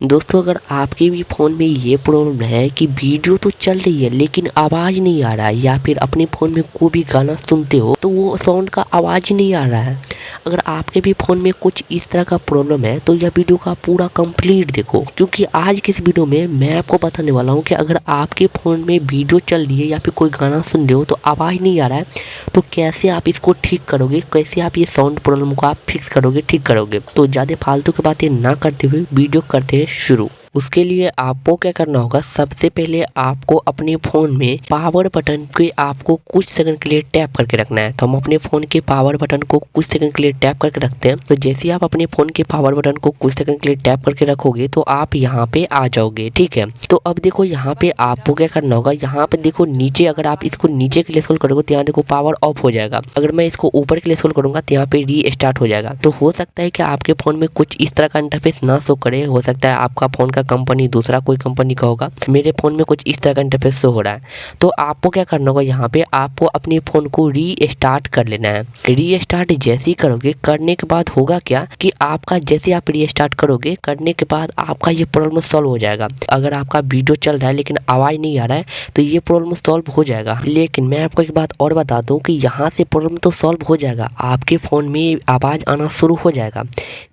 दोस्तों अगर आपके भी फ़ोन में ये प्रॉब्लम है कि वीडियो तो चल रही है लेकिन आवाज़ नहीं आ रहा है, या फिर अपने फ़ोन में कोई भी गाना सुनते हो तो वो साउंड का आवाज़ ही नहीं आ रहा है। अगर आपके भी फ़ोन में कुछ इस तरह का प्रॉब्लम है तो यह वीडियो का पूरा कंप्लीट देखो, क्योंकि आज की इस वीडियो में मैं आपको बताने वाला हूँ कि अगर आपके फ़ोन में वीडियो चल रही है या फिर कोई गाना सुन रहे हो तो आवाज़ नहीं आ रहा है, तो कैसे आप इसको ठीक करोगे, कैसे आप ये साउंड प्रॉब्लम को आप फिक्स करोगे, ठीक करोगे। तो ज़्यादा फालतू की बातें ना करते हुए वीडियो करते हैं शुरू। उसके लिए आपको क्या करना होगा, सबसे पहले आपको अपने फ़ोन में पावर बटन पे आपको कुछ सेकंड के लिए टैप करके रखना है। तो हम अपने फ़ोन के पावर बटन को कुछ सेकंड के लिए टैप करके रखते हैं। तो जैसे ही आप अपने फ़ोन के पावर बटन को कुछ सेकंड के लिए टैप करके रखोगे तो आप यहाँ पे आ जाओगे, ठीक है। तो अब देखो यहाँ पे आपको क्या करना होगा, यहाँ पे देखो नीचे, अगर आप इसको नीचे के लिए स्क्रॉल करोगे तो यहाँ देखो पावर ऑफ हो जाएगा। अगर मैं इसको ऊपर के लिए स्क्रॉल करूंगा तो यहाँ पे री स्टार्ट हो जाएगा। तो हो सकता है कि आपके फ़ोन में कुछ इस तरह का इंटरफेस ना शो करे, हो सकता है आपका फ़ोन का कंपनी दूसरा कोई कंपनी का होगा। मेरे फ़ोन में कुछ इस तरह का इंटरफेस शो हो रहा है। तो आपको क्या करना होगा, यहाँ पे आपको अपने फ़ोन को रीस्टार्ट कर लेना है। रीस्टार्ट जैसे ही करोगे, करने के बाद होगा क्या कि आपका जैसे आप रीस्टार्ट करोगे, करने के बाद आपका ये प्रॉब्लम सॉल्व हो जाएगा। अगर आपका वीडियो चल रहा है लेकिन आवाज़ नहीं आ रहा है तो ये प्रॉब्लम सॉल्व हो जाएगा। लेकिन मैं आपको एक बात और बता दूं कि यहाँ से प्रॉब्लम तो सॉल्व हो जाएगा, आपके फ़ोन में आवाज़ आना शुरू हो जाएगा।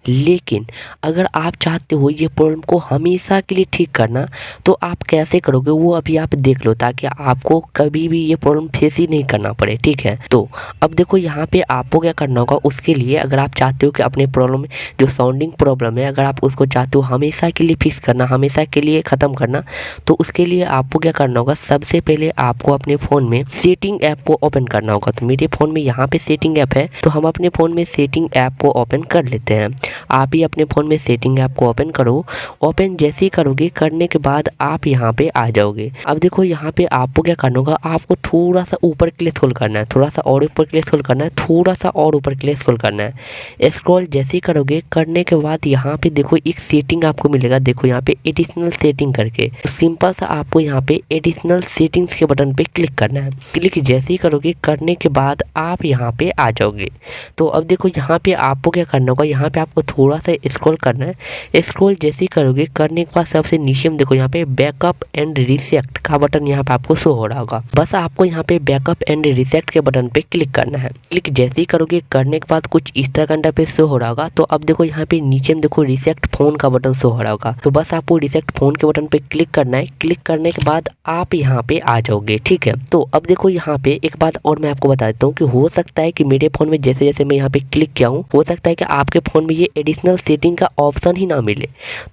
लेकिन अगर आप चाहते हो ये प्रॉब्लम को हमेशा के लिए ठीक करना तो आप कैसे करोगे वो अभी आप देख लो, ताकि आपको कभी भी ये प्रॉब्लम फेस ही नहीं करना पड़े, ठीक है। तो अब देखो यहाँ पे आपको क्या करना होगा, उसके लिए अगर आप चाहते हो कि अपने प्रॉब्लम जो साउंडिंग प्रॉब्लम है, अगर आप उसको चाहते हो हमेशा के लिए फिक्स करना, हमेशा के लिए ख़त्म करना, तो उसके लिए आपको क्या करना होगा, सबसे पहले आपको अपने फ़ोन में सेटिंग ऐप को ओपन करना होगा। तो मेरे फ़ोन में यहाँ पे सेटिंग ऐप है, तो हम अपने फ़ोन में सेटिंग ऐप को ओपन कर लेते हैं। आप ही अपने फ़ोन में सेटिंग ऐप को ओपन करो। ओपन जैसे ही करोगे, करने के बाद आप यहाँ पे आ जाओगे। अब देखो यहाँ पे आपको क्या करना होगा, आपको थोड़ा सा ऊपर के लिए स्क्रॉल करना है, थोड़ा सा और ऊपर के लिए स्क्रॉल करना है, थोड़ा सा और ऊपर के लिए स्क्रॉल करना है। स्क्रॉल जैसे ही करोगे, करने के बाद यहाँ पे देखो एक सेटिंग आपको मिलेगा, देखो यहाँ पे एडिशनल सेटिंग करके। तो सिंपल सा आपको यहाँ पे एडिशनल सेटिंग्स के बटन पे क्लिक करना है। क्लिक जैसे ही करोगे, करने के बाद आप यहाँ पे आ जाओगे। तो अब देखो यहाँ पे आपको क्या करना होगा, यहाँ पे आपको थोड़ा सा स्क्रॉल करना है। स्क्रॉल जैसे ही करोगे, करने के बाद सबसे नीचे में देखो यहाँ पे बैकअप एंड रीसेट का बटन यहाँ पे आपको शो हो रहा होगा। बस आपको यहाँ पे बैकअप एंड रीसेट के बटन पे क्लिक करना है। क्लिक जैसे ही करोगे, करने के बाद कुछ इस तरह का इंटरफेस शो हो रहा होगा। तो अब देखो यहाँ पे नीचे में देखो रीसेट फोन का बटन शो हो रहा होगा। तो बस आपको रीसेट फोन के बटन पे क्लिक करना है। क्लिक करने के बाद आप यहाँ पे आ जाओगे, ठीक है। तो अब देखो यहाँ पे एक बात और मैं आपको बता देता हूँ कि हो सकता है कि मेरे फोन में जैसे जैसे मैं यहाँ पे क्लिक किया हूँ, हो सकता है कि आपके फोन में ये एडिशनल सेटिंग का ऑप्शन ही ना मिले।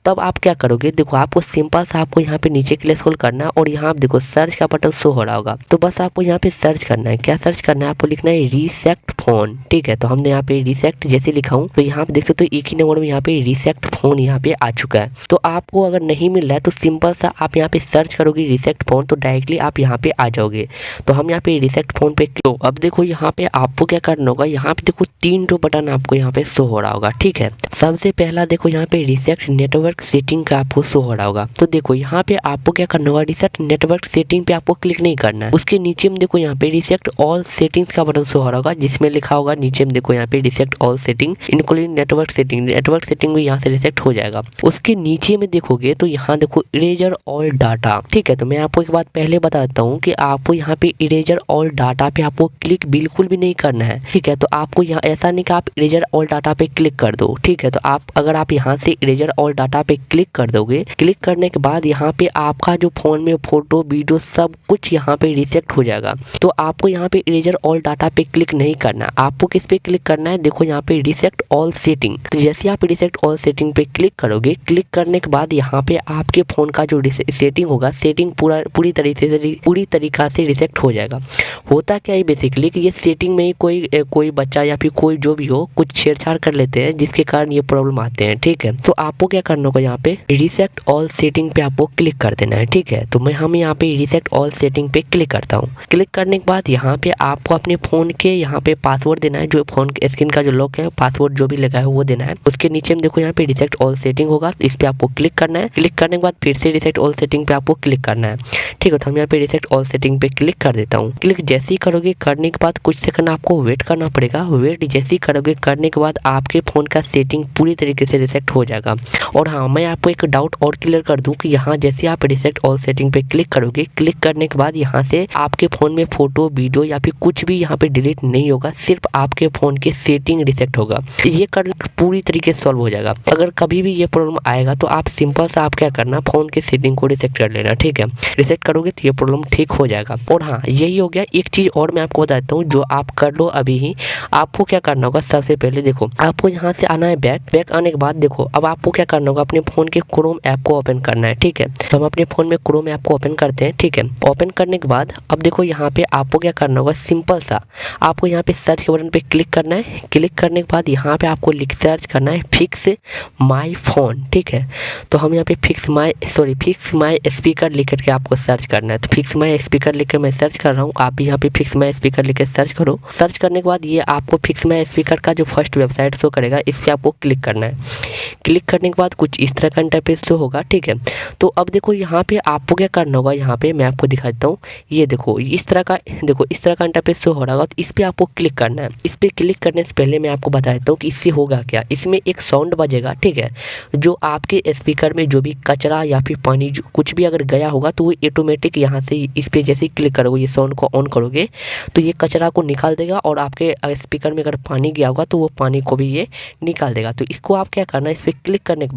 तब आप क्या करोगे, देखो आपको सिंपल सा आपको यहाँ पे नीचे के लिए स्क्रॉल करना है और यहाँ आप देखो सर्च का बटन शो हो रहा होगा। तो बस आपको यहाँ पे सर्च करना है। क्या सर्च करना है, आपको लिखना है रीसेट फोन, ठीक है। तो हमने यहाँ पे रीसेट जैसे लिखा हूँ, तो यहाँ पे देख सकते हो एक ही नंबर में यहाँ पे रीसेट फोन यहाँ पे आ चुका है। तो आपको अगर नहीं मिल रहा है तो सिंपल सा आप यहाँ पे सर्च करोगे रीसेट फोन, तो डायरेक्टली आप यहाँ पे आ जाओगे। तो हम यहाँ पे रीसेट फोन पे, तो अब देखो यहाँ पे आपको क्या करना होगा, यहाँ पे देखो 3 बटन आपको यहाँ पे शो हो रहा होगा, ठीक है। सबसे पहला देखो यहाँ पे रीसेट नेटवर्क सेटिंग का आपको शो हो रहा होगा। तो देखो यहाँ पे आपको क्या करना होगा, रीसेट नेटवर्क सेटिंग पे आपको क्लिक नहीं करना है। उसके नीचे में देखो यहाँ पे रीसेट ऑल सेटिंग्स का बटन शो हो रहा होगा, जिसमें लिखा होगा नीचे में देखो यहाँ पे reset all setting including network setting. Network setting भी यहाँ से रीसेट हो जाएगा। उसके नीचे में देखोगे तो यहाँ देखो इरेजर ऑल डाटा, ठीक है। तो मैं आपको एक बात पहले बता देता हूँ कि आपको यहाँ पे इरेजर ऑल डाटा पे आपको क्लिक बिल्कुल भी नहीं करना है, ठीक है। तो आपको यहाँ ऐसा नहीं कि आप इरेजर ऑल डाटा पे क्लिक कर दो, ठीक है। तो आप अगर आप यहाँ से इरेजर ऑल डाटा पे क्लिक कर दोगे, क्लिक करने के बाद यहाँ पे आपका जो फोन में फोटो वीडियो सब कुछ यहाँ पे रीसेट हो जाएगा। तो आपको यहाँ पे इरेजर ऑल डाटा पे क्लिक नहीं करना, आपको किस पे क्लिक करना है, देखो यहाँ पे रीसेट ऑल सेटिंग। तो जैसे आप रीसेट ऑल सेटिंग पे क्लिक करोगे, क्लिक करने के बाद यहाँ पे आपके फोन का जो सेटिंग होगा, सेटिंग पूरी तरीका से रीसेट हो जाएगा। होता क्या है बेसिकली कि ये सेटिंग में ही कोई बच्चा या फिर कोई जो भी हो कुछ छेड़छाड़ कर लेते हैं, जिसके कारण ये प्रॉब्लम आते हैं, ठीक है। तो आपको क्या करना होगा, यहाँ पे रीसेट ऑल सेटिंग पे आपको क्लिक कर देना है, ठीक है। तो हम यहाँ पे रीसेट ऑल सेटिंग पे क्लिक करता हूँ। क्लिक करने के बाद यहाँ पे आपको अपने फ़ोन के यहाँ पे पासवर्ड देना है, जो फ़ोन के स्क्रीन का जो लॉक है पासवर्ड जो भी लगा है वो देना है। उसके नीचे में देखो यहाँ पे रिसेट ऑल सेटिंग होगा, इस पर आपको क्लिक करना है। क्लिक करने के बाद फिर से रिसेट ऑल सेटिंग पे आपको क्लिक करना है। ठीक है, तो हम यहाँ पे रिसेट ऑल सेटिंग पे क्लिक कर देता हूँ। क्लिक जैसे ही करोगे करने के बाद कुछ सेकंड आपको वेट करना पड़ेगा। वेट जैसे ही करोगे करने के बाद आपके फ़ोन का सेटिंग पूरी तरीके से रिसेट हो जाएगा। और हाँ, मैं आपको एक डाउट और क्लियर कर दूं कि यहाँ जैसे आप रिसेट ऑल सेटिंग पे क्लिक करोगे, क्लिक करने के बाद यहाँ से आपके फ़ोन में फ़ोटो वीडियो या फिर कुछ भी यहाँ पे डिलीट नहीं होगा, सिर्फ आपके फ़ोन के सेटिंग रिसेट होगा। ये कर पूरी तरीके से सॉल्व हो जाएगा। अगर कभी भी ये प्रॉब्लम आएगा तो आप सिंपल सा आप क्या करना, फ़ोन के सेटिंग को रिसेट कर लेना। ठीक है, रिसेट करोगे तो ये प्रॉब्लम ठीक हो जाएगा। और हाँ, यही हो गया। एक चीज़ और मैं आपको बताता हूँ जो आप कर लो अभी ही। आपको क्या करना होगा, सबसे पहले देखो आपको यहाँ से आना है बैक आने के बाद देखो अब आपको क्या करना होगा, अपने फ़ोन के क्रोम ऐप को ओपन करना है। ठीक है, तो हम अपने फ़ोन में क्रोम ऐप को ओपन करते हैं। ठीक है, ओपन करने के बाद अब देखो यहाँ पे आपको क्या करना होगा, सिंपल सा आपको यहाँ पे सर्च के बटन पे क्लिक करना है। क्लिक करने के बाद यहाँ पे आपको सर्च करना है फिक्स माई फोन। ठीक है, तो हम यहाँ पे फिक्स माई स्पीकर लिख करके आपको सर्च करना है। तो फिक्स माई स्पीकर लिख के मैं सर्च कर रहा हूँ, आप भी यहाँ पे फिक्स माई स्पीकर लिख के सर्च करो। सर्च करने के बाद ये आपको फिक्स माई स्पीकर का जो फर्स्ट वेबसाइट शो करेगा, इस पर आपको क्लिक करना है। क्लिक करने के बाद कुछ इस तरह का इंटरफेस शो होगा। ठीक है, तो अब देखो यहाँ पे आपको क्या करना होगा, यहाँ पे मैं आपको दिखा देता हूँ। ये देखो इस तरह का इंटरफेस शो हो रहा होगा, तो इस पर आपको क्लिक करना है। इस पर क्लिक करने से पहले मैं आपको बता देता हूँ कि इससे होगा क्या। इसमें एक साउंड बजेगा। ठीक है, जो आपके स्पीकर में जो भी कचरा या फिर पानी जो कुछ भी अगर गया होगा तो वो ऑटोमेटिक यहाँ से इस पर जैसे ही क्लिक करोगे, ये साउंड को ऑन करोगे तो ये कचरा को निकाल देगा। और आपके स्पीकर में अगर पानी गया होगा तो वो पानी को भी ये निकाल देगा। तो इसको आप क्या करना है, इस पर क्लिक करने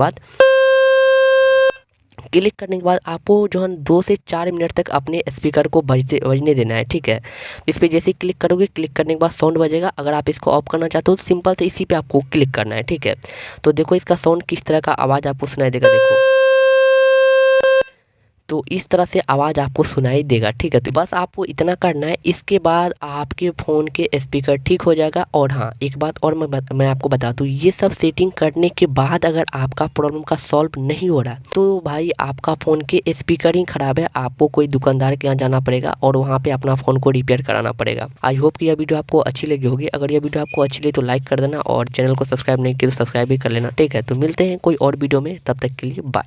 के बाद आपको जो है 2 से 4 मिनट तक अपने स्पीकर को बजने देना है। ठीक है, इस पर जैसे ही क्लिक करोगे, क्लिक करने के बाद साउंड बजेगा। अगर आप इसको ऑफ करना चाहते हो तो सिंपल से इसी पे आपको क्लिक करना है। ठीक है, तो देखो इसका साउंड किस तरह का आवाज़ आपको सुनाई देगा। देखो तो इस तरह से आवाज़ आपको सुनाई देगा। ठीक है, तो बस आपको इतना करना है। इसके बाद आपके फ़ोन के स्पीकर ठीक हो जाएगा। और हाँ, एक बात और मैं आपको बता दूँ, ये सब सेटिंग करने के बाद अगर आपका प्रॉब्लम का सॉल्व नहीं हो रहा तो भाई आपका फ़ोन के स्पीकर ही ख़राब है। आपको कोई दुकानदार के यहाँ जाना पड़ेगा और वहाँ पर अपना फ़ोन को रिपेयर कराना पड़ेगा। आई होप कि यह वीडियो आपको अच्छी लगी होगी। अगर यह वीडियो आपको अच्छी लगी तो लाइक कर देना और चैनल को सब्सक्राइब नहीं किया तो सब्सक्राइब भी कर लेना। ठीक है, तो मिलते हैं कोई और वीडियो में, तब तक के लिए बाय।